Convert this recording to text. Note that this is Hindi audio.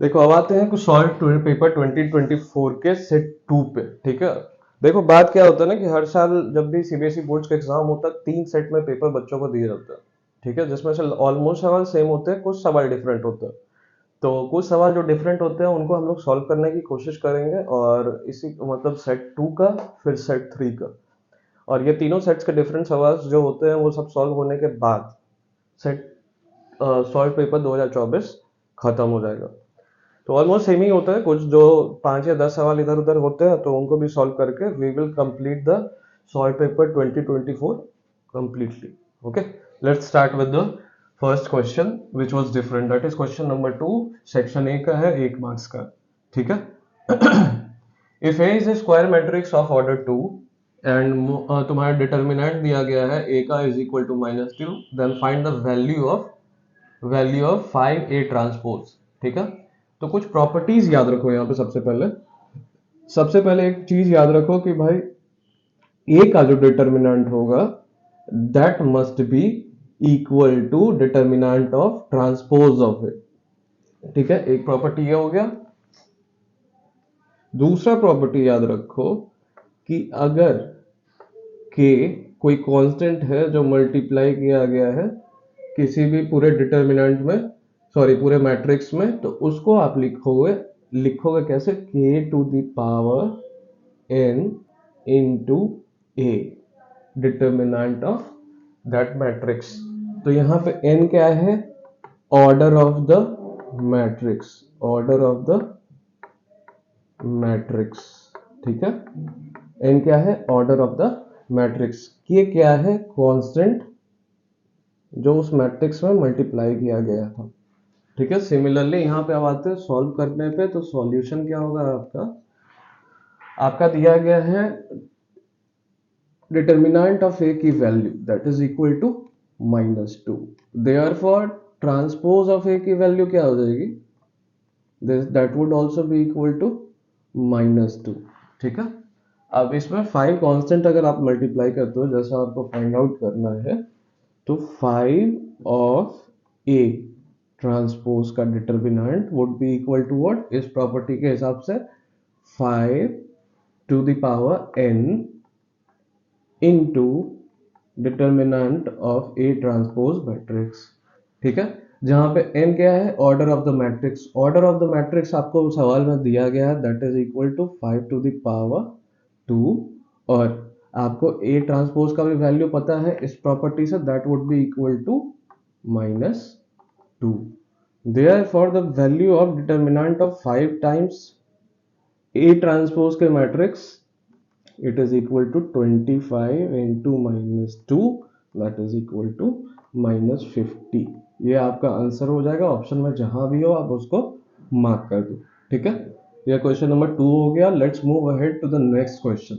देखो अब आते हैं कुछ सॉल्व पेपर 2024 के सेट 2 पे। ठीक है, देखो बात क्या होता है ना कि हर साल जब भी सीबीएसई बोर्ड्स का एग्जाम होता है 3 सेट में पेपर बच्चों को दिए जाते हैं। ठीक है, जिसमें से ऑलमोस्ट सवाल सेम होते हैं, कुछ सवाल डिफरेंट होते हैं। तो कुछ सवाल जो डिफरेंट होते हैं उनको हम लोग सॉल्व करने की कोशिश करेंगे, और इसी मतलब सेट 2 का फिर सेट 3 का, और ये तीनों सेट्स के डिफरेंट सवाल जो होते हैं वो सब सॉल्व होने के बाद सेट सॉल्व पेपर 2024 खत्म हो जाएगा। तो ऑलमोस्ट सेम ही होता है, कुछ जो 5 या 10 सवाल इधर उधर होते हैं तो उनको भी सॉल्व करके we will complete the solve paper 2024 completely. Okay, let's start with the first question which was different, that is question number 2, section A का है, 1 मार्क्स का। ठीक है, if A is a square matrix of order 2 and तुम्हारा डिटर्मिनेंट दिया गया है A का is equal to -2, then find the value of 5A transpose. ठीक है, तो कुछ प्रॉपर्टीज याद रखो यहाँ पे। सबसे पहले एक चीज याद रखो कि भाई ए का जो डिटर्मिनेंट होगा that must be equal to determinant of transpose of A. ठीक है, एक प्रॉपर्टी ये हो गया। दूसरा प्रॉपर्टी याद रखो कि अगर के कोई कांस्टेंट है जो मल्टीप्लाई किया गया है किसी भी पूरे डिटर्मिनेंट में, सॉरी पूरे मैट्रिक्स में, तो उसको आप लिखोगे कैसे, k to the power n into A, determinant of that matrix. तो यहाँ पे n क्या है, order of the matrix, order of the matrix. ठीक है, n क्या है, ऑर्डर ऑफ द मैट्रिक्स। ये क्या है, कांस्टेंट जो उस मैट्रिक्स में मल्टीप्लाई किया गया था। ठीक है, सिमिलरली यहाँ पे अब आते हैं सॉल्व करने पे। तो सॉल्यूशन क्या होगा आपका, आपका दिया गया है डिटर्मिनेंट ऑफ ए की value that is equal to -2, therefore transpose of A की वैल्यू क्या हो जाएगी, that would also be equal to -2। ठीक है, अब इसमें 5 कांस्टेंट अगर आप मल्टीप्लाई करते हो जैसा आपको फाइंड आउट करना है, तो 5 ऑफ ए ट्रांसपोज का determinant would be equal to what, इस प्रॉपर्टी के हिसाब से 5 to the power n into determinant of A transpose matrix. ठीक है, जहां पे n क्या है, order of the matrix. Order of the matrix आपको सवाल में दिया गया है that is equal to 5 to the power 2, और आपको ए ट्रांसपोज का भी वैल्यू पता है इस प्रॉपर्टी से, that would be equal to -2। Therefore the value of determinant of 5 times A transpose के matrix, it is equal to 25 into -2, that is equal to -50। ये आपका आंसर हो जाएगा, ऑप्शन में जहां भी हो आप उसको मार्क कर दो। ठीक है, ये क्वेश्चन नंबर 2 हो गया। Let's move ahead to the next question.